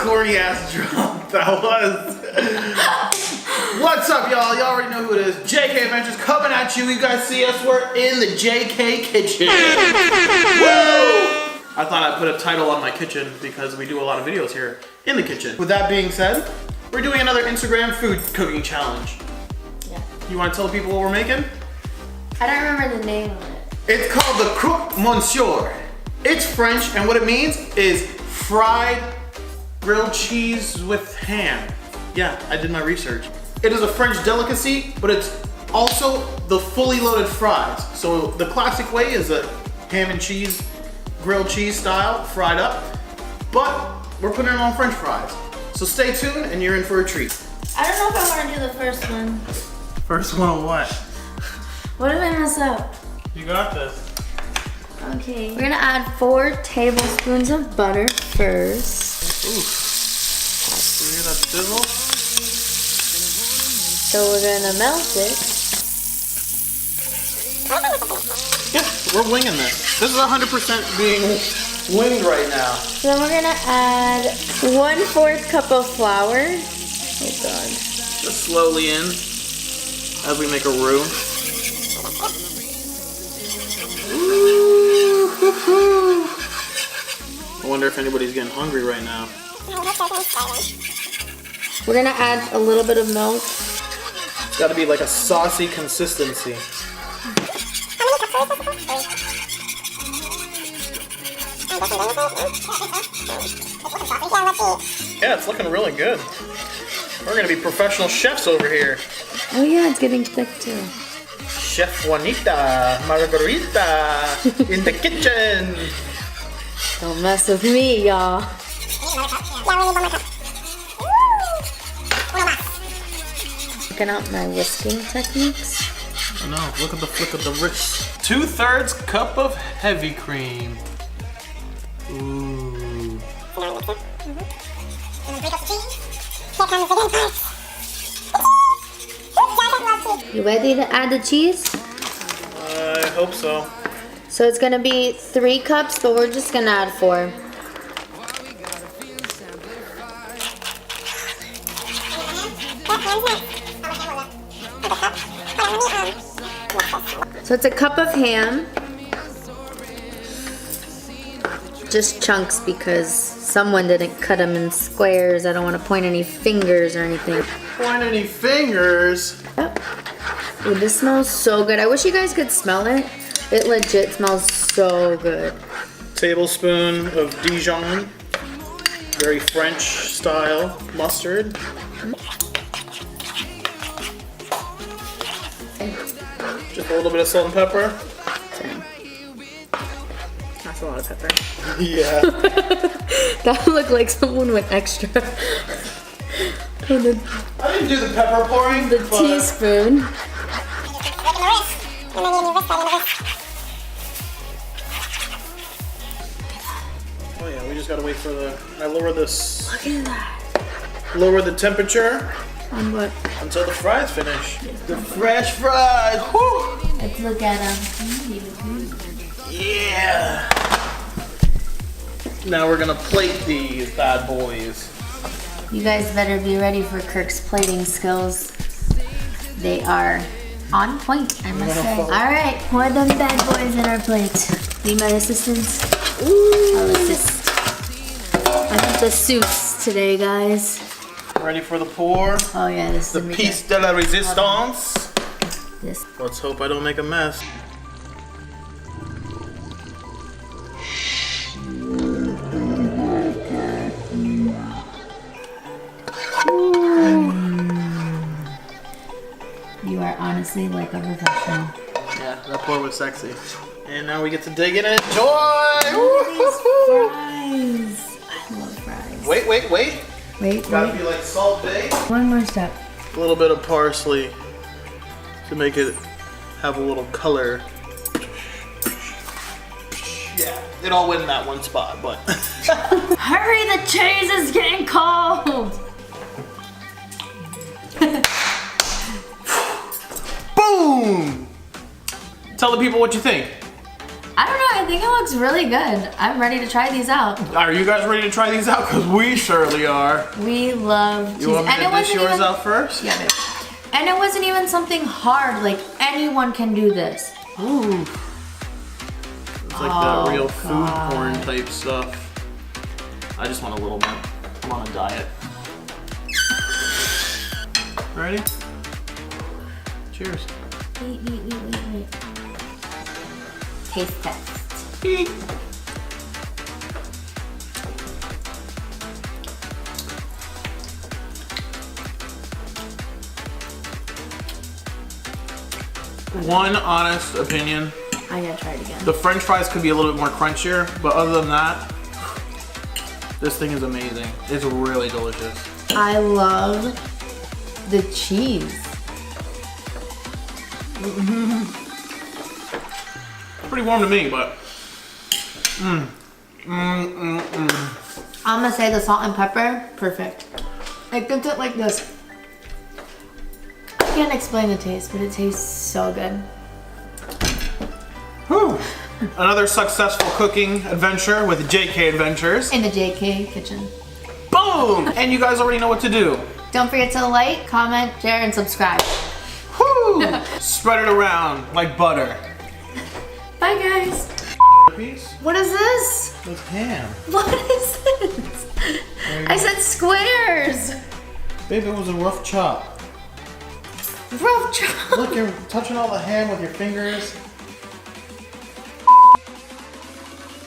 corny ass drop that was. What's up, y'all? Y'all already know who it is. JK Adventures coming at you. You guys see us? We're in the JK kitchen. Woo! I thought I'd put a title on my kitchen because we do a lot of videos here in the kitchen. With that being said, we're doing another Instagram food cooking challenge. Yeah. You want to tell people what we're making? I don't remember the name of it. It's called the Croque Monsieur. It's French, and what it means is fried grilled cheese with ham. Yeah, I did my research. It is a French delicacy, but it's also the fully loaded fries. So the classic way is a ham and cheese, grilled cheese style, fried up, but we're putting it on French fries. So stay tuned and you're in for a treat. I don't know if I want to do the first one. First one on what? What if I mess up? You got this. Okay. We're gonna add 4 tablespoons of butter first. Ooh. You hear that sizzle? So we're gonna melt it. Yeah, we're winging this. This is 100% being winged right now. Then we're gonna add 1/4 cup of flour. Oh God. Just slowly in as we make a roux. Ooh. I wonder if anybody's getting hungry right now. We're gonna add a little bit of milk. It's got to be like a saucy consistency. Yeah, it's looking really good. We're gonna be professional chefs over here. Oh yeah, it's getting thick too. Chef Juanita, Margarita, in the kitchen. Don't mess with me, y'all. Checking out my whisking techniques. I know, look at the flick of the wrist. 2/3 cup of heavy cream. Ooh. You ready to add the cheese? I hope so. So it's gonna be 3 cups, but we're just gonna add 4. So it's a cup of ham. Just chunks because someone didn't cut them in squares. I don't want to point any fingers or anything. Point any fingers? Yep. Ooh, this smells so good. I wish you guys could smell it. It legit smells so good. Tablespoon of Dijon, very French style mustard. Just a little bit of salt and pepper. That's a lot of pepper. Yeah. That looked like someone went extra. And then I didn't do the pepper pouring. the teaspoon. Oh yeah, we just gotta wait for the. I lower this. Look at that. Lower the temperature On what? until the fries finish. The fresh fries. Woo! Let's look at them. Yeah. Now we're gonna plate these bad boys. You guys better be ready for Kirk's plating skills. They are on point, I must say. All right, pour them bad boys in our plate. Be my assistant. I'll assist. I'm the suits today, guys. Ready for the pour? Oh yeah, this is The piece de la resistance. This. Let's hope I don't make a mess. You are honestly like a professional. Yeah, that pour was sexy. And now we get to dig in and enjoy! Fries. I love fries. Wait. Wait, Gotta wait. be like Salt Bae. One more step. A little bit of parsley to make it have a little color. Yeah, it all went in that one spot, but. Hurry, the cheese is getting cold! Boom! Tell the people what you think. I I don't know, I think it looks really good. I'm ready to try these out. Are you guys ready to try these out? Because we surely are. We love cheese. You want me to dish yours out first? Yeah, babe. And it wasn't even something hard, like anyone can do this. Ooh. It's like that real food porn type stuff. I just want a little bit. I'm on a diet. Ready? Cheers. Wait. Taste test. Eat. One honest opinion. I gotta try it again. The French fries could be a little bit more crunchier, but other than that, this thing is amazing. It's really delicious. I love the cheese. Pretty warm to me, but I'm gonna say the salt and pepper, perfect. It gives it like this. I can't explain the taste, but it tastes so good. Whew. Another successful cooking adventure with JK Adventures. In the JK kitchen. Boom! And you guys already know what to do. Don't forget to like, comment, share, and subscribe. Whoo! Spread it around like butter. Bye, guys. What is this? With ham. What is this? I said squares. Babe, it was a rough chop. Rough chop. Look, you're touching all the ham with your fingers.